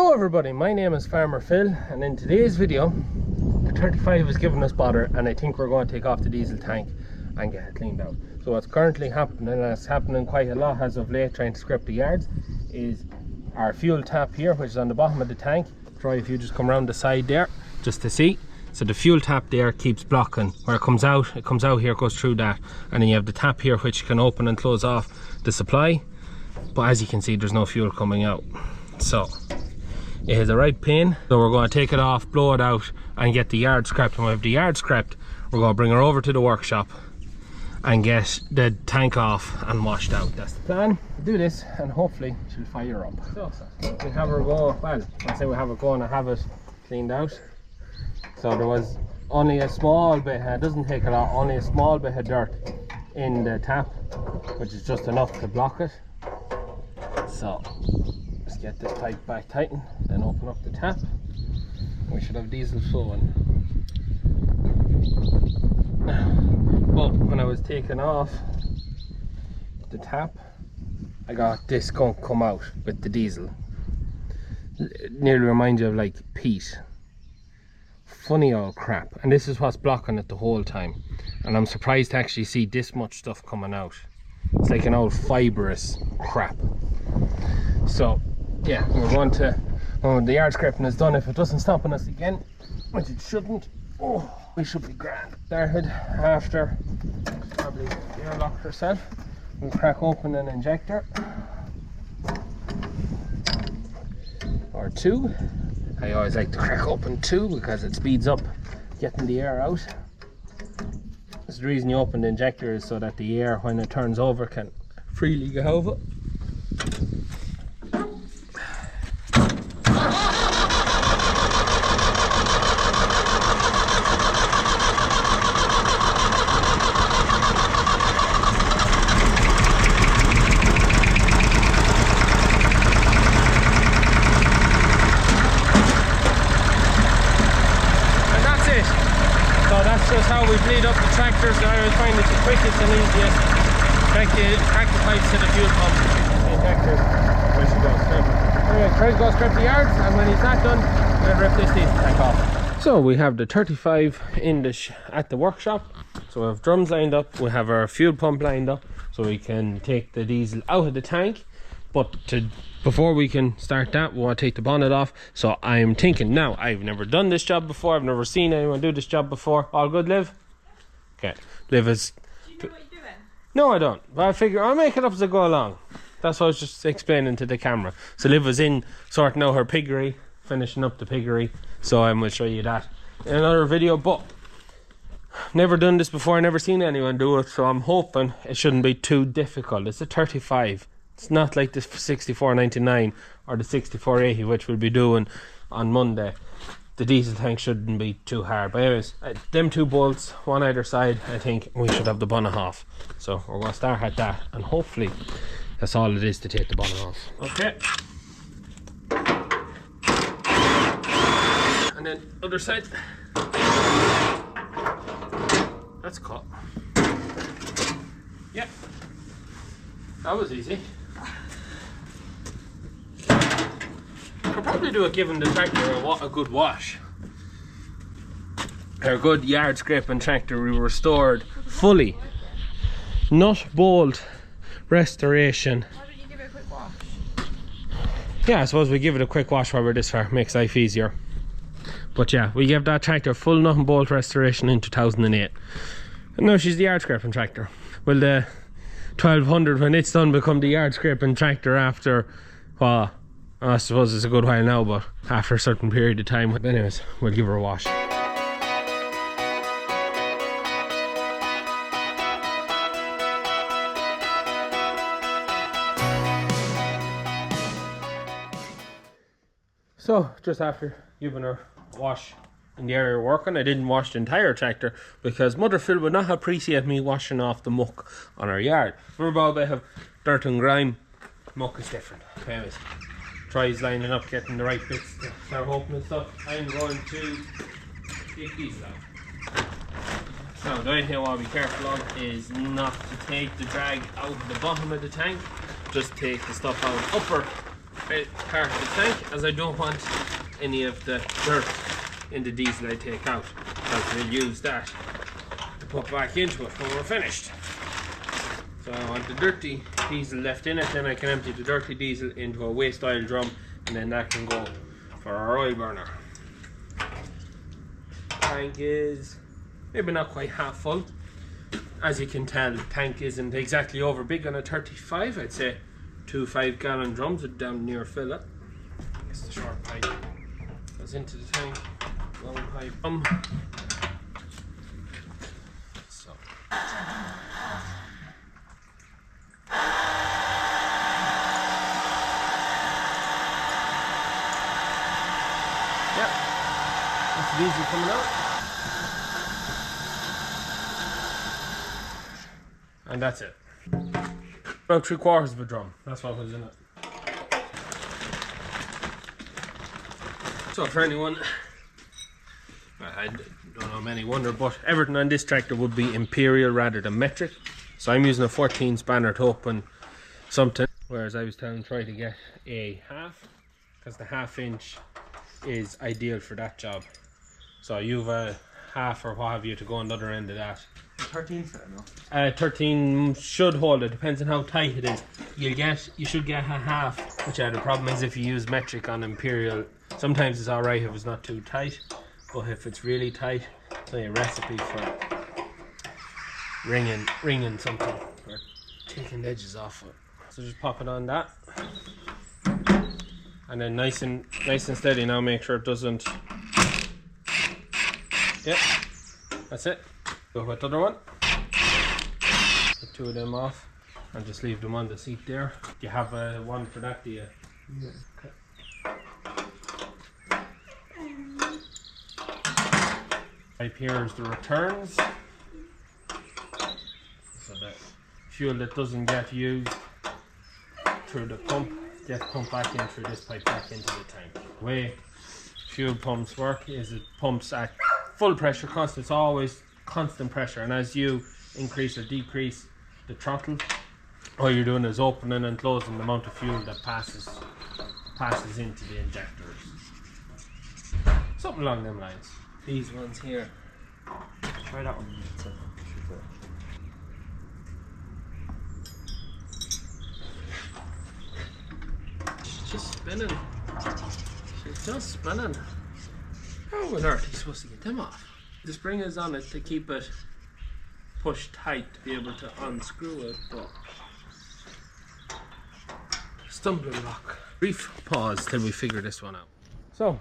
Hello everybody, my name is Farmer Phil, and in today's video the 35 is giving us bother, and I think we're going to take off the diesel tank and get it cleaned out. So what's currently happening, and it's happening quite a lot as of late, trying to scrape the yards, is our fuel tap here, which is on the bottom of the tank. Try if you just come around the side there just to see. So the fuel tap there keeps blocking where it comes out here, it goes through that, and then you have the tap here which can open and close off the supply, but as you can see there's no fuel coming out. So it is a right pain. So we're going to take it off, blow it out and get the yard scrapped. And when we have the yard scrapped, we're going to bring her over to the workshop and get the tank off and washed out. That's the plan. Do this and hopefully she'll fire up. So we have her go, well, I say we have it going, I have it cleaned out. So there was only a small bit, it doesn't take a lot, only a small bit of dirt in the tap, which is just enough to block it. So let's get this pipe back tightened, then open up the tap. We should have diesel flowing. But when I was taking off the tap, I got this gunk come out with the diesel. It nearly reminds you of like peat. Funny old crap. And this is what's blocking it the whole time. And I'm surprised to actually see this much stuff coming out. It's like an old fibrous crap. So yeah, we're going to, when the yard scraping is done, if it doesn't stop on us again, which it shouldn't, oh, we should be grand. Started after probably airlocked herself. We'll crack open an injector or two. I always like to crack open two because it speeds up getting the air out. That's the reason you open the injector, is so that the air, when it turns over, can freely go over. Just how we bleed up the tractors. I always find it the quickest and easiest. Crack the pipes to the fuel pump, the injectors, we should go scrape. Anyway, Craig goes scrape the yards, and when he's not done, we'll rip this diesel tank off. So we have the 35 in the at the workshop. So we have drums lined up, we have our fuel pump lined up, so we can take the diesel out of the tank. But before we can start that, we want to take the bonnet off. So I'm thinking, now I've never done this job before, I've never seen anyone do this job before. All good, Liv? Okay. Liv is... Do you know what you're doing? No, I don't. But I figure I'll make it up as I go along. That's what I was just explaining to the camera. So Liv was in sorting out her piggery, finishing up the piggery. So I'm going to show you that in another video. But never done this before, never seen anyone do it. So I'm hoping it shouldn't be too difficult. It's a 35. It's not like the 6499 or the 6480, which we'll be doing on Monday. The diesel tank shouldn't be too hard. But anyways, them two bolts, one either side, I think we should have the bonnet off. So we're going to start at that, and hopefully that's all it is to take the bonnet off. Okay. And then other side. That's cut. Yep. That was easy. Could probably do it giving the tractor a good wash. Our good yard scraping tractor we restored fully. Nut bolt restoration. Why don't you give it a quick wash? Yeah, I suppose we give it a quick wash while we're this far, makes life easier. But yeah, we gave that tractor full nut and bolt restoration in 2008. And now she's the yard scraping tractor. Will the 1200, when it's done, become the yard scraping tractor after, well, I suppose it's a good while now, but after a certain period of time. But anyways, we'll give her a wash. So just after giving her a wash in the area we're working, I didn't wash the entire tractor because Mother Phil would not appreciate me washing off the muck on our yard. We're about to have dirt and grime. Muck is different. Anyways, tries lining up, getting the right bits to start opening stuff. I'm going to take these out. So the only thing I want to be careful of is not to take the drag out of the bottom of the tank. Just take the stuff out upper part of the tank, as I don't want any of the dirt in the diesel I take out, because we'll use that to put back into it when we're finished. So I want the dirty diesel left in it, then I can empty the dirty diesel into a waste oil drum, and then that can go for our oil burner. Tank is maybe not quite half full. As you can tell, the tank isn't exactly over big on a 35. I'd say 2 5-gallon drums are down near fill it. I guess the short pipe goes into the tank, long pipe. So yeah, that's the diesel coming out. And that's it. About 3/4 of a drum. That's what was in it. So for anyone, I don't know many wonder, but everything on this tractor would be imperial rather than metric. So I'm using a 14 spanner to open something, whereas I was telling Troy to get a half, because the 1/2 inch is ideal for that job. So you've a half or what have you to go on the other end of that. 13 set, no? 13 should hold. It depends on how tight it is. You should get a half, which the problem is if you use metric on imperial, sometimes it's alright if it's not too tight, but if it's really tight, it's a recipe for ringing something or taking the edges off it. So just pop it on that, and then nice and steady. Now make sure it doesn't. Yep, that's it. Go with the other one. Put 2 of them off and just leave them on the seat there. Do you have one for that, do you? Yeah. Okay. Right here is the returns. So that fuel that doesn't get used through the pump gets pumped back in through this pipe back into the tank. The way fuel pumps work is it pumps at full pressure constant. It's always constant pressure, and as you increase or decrease the throttle, all you're doing is opening and closing the amount of fuel that passes into the injectors. Something along them lines. These ones here. Try that one. She's just spinning. She's just spinning. How on earth are you supposed to get them off? The spring is on it to keep it pushed tight to be able to unscrew it, but stumbling block. Brief pause till we figure this one out. So,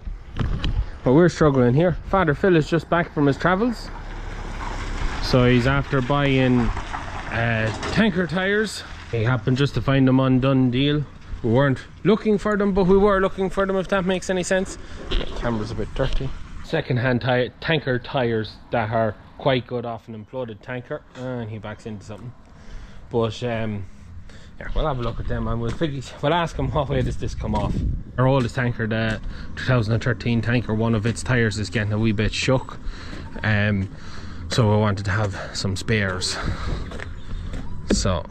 well, we're struggling here. Father Phil is just back from his travels, so he's after buying tanker tires. He happened just to find them on Done Deal. We weren't looking for them, but we were looking for them, if that makes any sense. The camera's a bit dirty. Second-hand tanker tires that are quite good off an imploded tanker, and he backs into something. But yeah, we'll have a look at them and we'll ask him what way does this come off. Our oldest tanker, the 2013 tanker, one of its tires is getting a wee bit shook, so we wanted to have some spares. So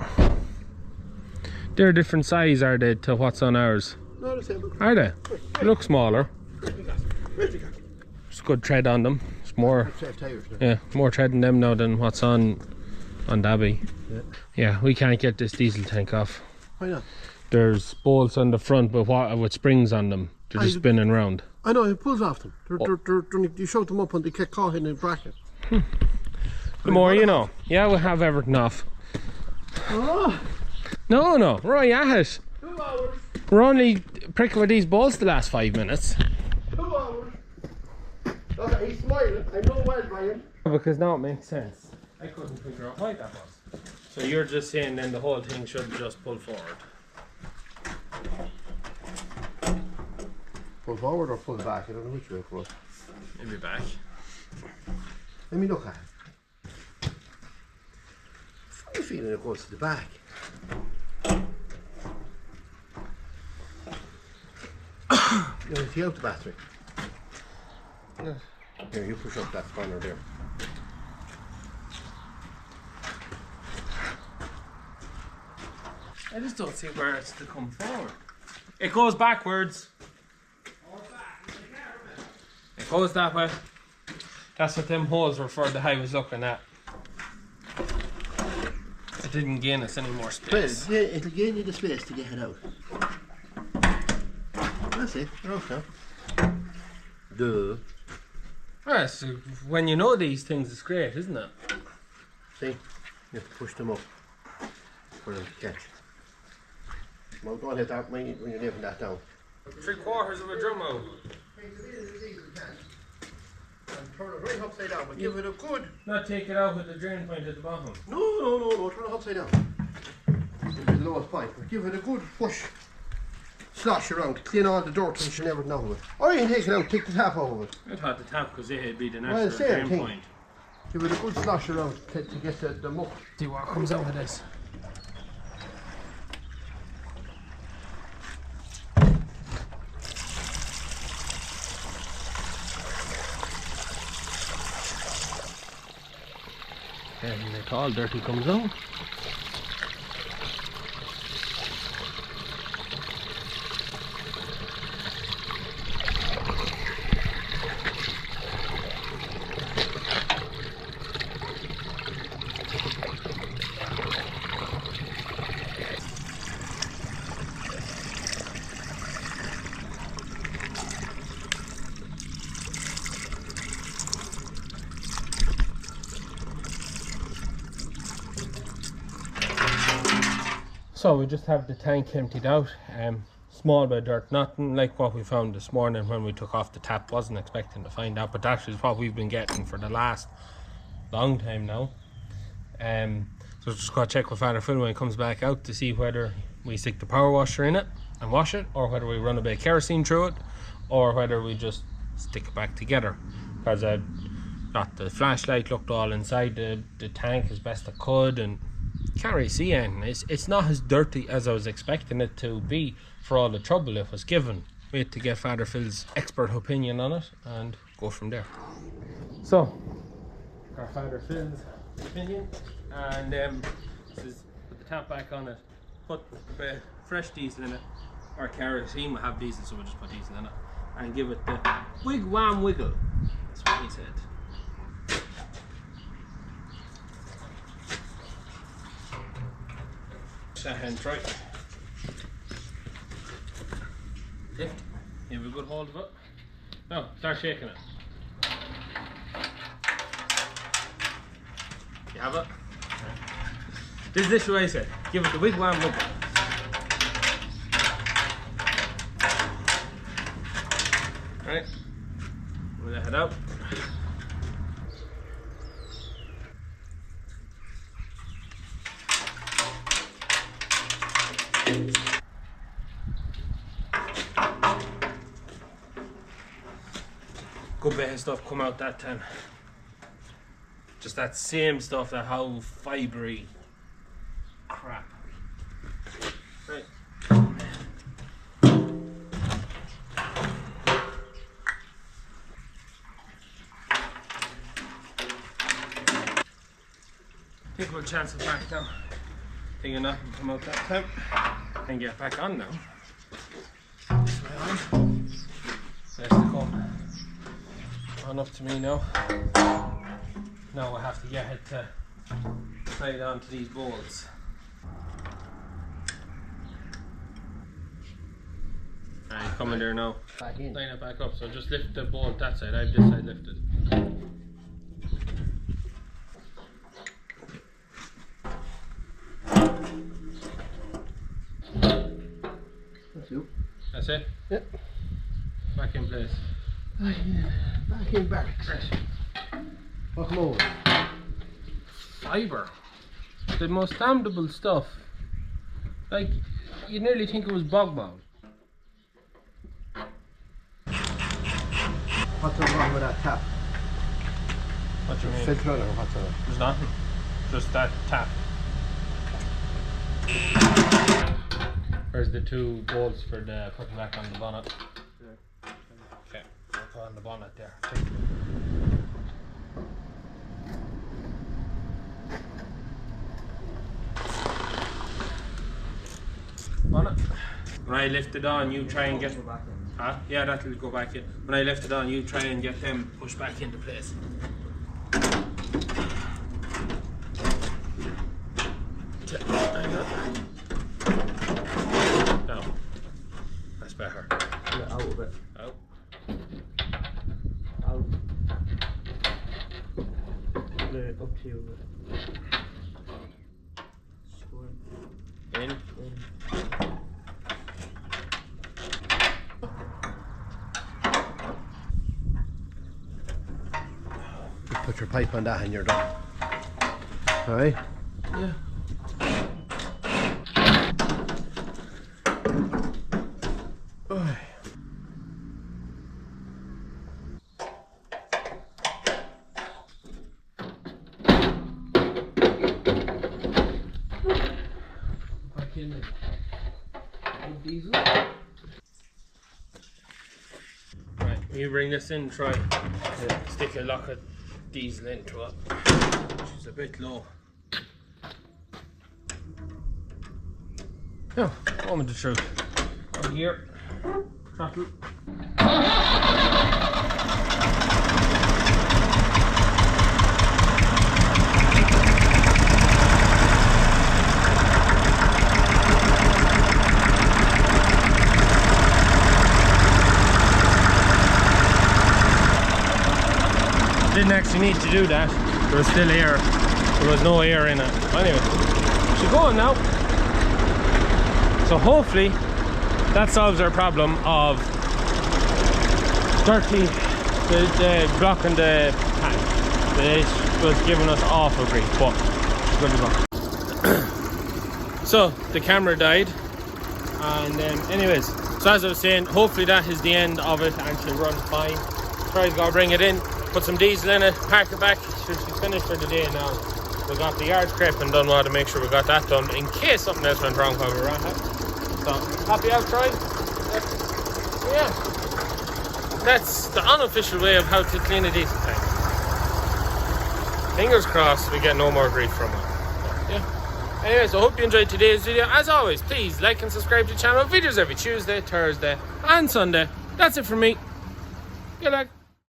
they're a different size, are they, to what's on ours? No, the same. Are they? They look smaller. It's good tread on them. It's more, yeah, more tread in them now than what's on Dabby. Yeah, we can't get this diesel tank off. Why not? There's bolts on the front, but with springs on them, they're just spinning round. I know, it pulls off them. You shove them up and they get caught in a bracket. The more you know. Yeah, we'll have everything off. Oh. No, right at it. 2 hours. We're only pricking with these bolts the last 5 minutes. 2 hours. Okay, he's smiling. I know why, Brian. Because now it makes sense. I couldn't figure out why that was. So you're just saying then the whole thing should just pull forward. Pull forward or pull back? I don't know which way it goes. Maybe back. Let me look at it. Funny feeling it goes to the back. You know, take out the battery. Here, you push up that spanner there. I just don't see where it's to come forward. It goes backwards. It goes that way. That's what them holes were for that I was looking at. It didn't gain us any more space. Well, it'll gain you the space to get it out. That's it. Okay. Duh. Well, so when you know these things, it's great, isn't it? See? You have to push them up for them to catch. Well, go and hit that when you're leaving that down. 3/4 of a drum out. And turn it right upside down, but give it a good... Not take it out with the drain point at the bottom. No, turn it upside down. The lowest point, but give it a good push. Slosh around, clean all the dirt and everything out of it. Or you can take it out, take the tap out of it. I thought the tap because it would be the Well, natural same drain thing. point. Give it a good slosh around to get the muck. See what comes out of this. And the all dirty comes out. So we just have the tank emptied out, small bit of dirt, nothing like what we found this morning when we took off the tap. Wasn't expecting to find that, but that is what we've been getting for the last long time now. So just gotta check with Father Phil when he comes back out to see whether we stick the power washer in it and wash it, or whether we run a bit of kerosene through it, or whether we just stick it back together. Because I got the flashlight, looked all inside the tank as best I could, and can't really see anything. It's not as dirty as I was expecting it to be for all the trouble it was given. Wait to get Father Phil's expert opinion on it and go from there. So, our Father Phil's opinion, and this is put the tap back on it, put fresh diesel in it, or kerosene. We have diesel, so we'll just put diesel in it, and give it the wigwam wiggle. That's what he said. Hand try. Lift. You have a good hold of it. Now start shaking it. You have it? This is what I said. Give it the wigwam wiggle. Right. Move the head out. Good bit of stuff come out that time. Just that same stuff, that whole fibery crap. Right. Think we'll chance it back now. Thinking nothing come out that time. And get back on now. This way on. There's the come. On up to me now. Now I have to get it to slide onto these bolts. Alright, coming there now. Back in. Line it back up, so just lift the bolt that side. I have this side lifted. That's you. That's it? Yep. Back in place. Back in barracks. Right. What come over? Fibre. The most damnable stuff. Like, you nearly think it was bog mold. What's wrong with that tap? What do you mean? Filter or what's on it? There's nothing. Just that tap. Where's the two bolts for the putting back on the bonnet? Okay, I'll put on the bonnet there. Bonnet. When I lift it on, you try and get... Huh? Yeah, that'll go back in. When I lift it on, you try and get them pushed back into place. No. That's better. Yeah, out of it. Out. Out. Put it up to you. In. Put your pipe on that and you're done. Alright? Yeah. Back in the diesel. Right, you bring this in, try. Yeah. Stick a lock of diesel into it. Which is a bit low. Oh, moment of truth. On here. Throttle. Didn't actually need to do that. There was still air. There was no air in it. Anyway, she's going now. So hopefully that solves our problem of dirty, the blocking the tank. It was giving us awful grief, but it's going to be gone. So the camera died, and anyways, so as I was saying, hopefully that is the end of it and she'll run fine. Try to go bring it in, put some diesel in it, park it back. She's finished for the day now. We got the yard scraping done. We had to make sure we got that done in case something else went wrong while we were at it. So happy I've tried. Yeah, that's the unofficial way of how to clean a diesel tank. Fingers crossed we get no more grief from it. Yeah. Anyways, I hope you enjoyed today's video. As always, please like and subscribe to the channel. Videos every Tuesday, Thursday and Sunday. That's it from me. Good luck.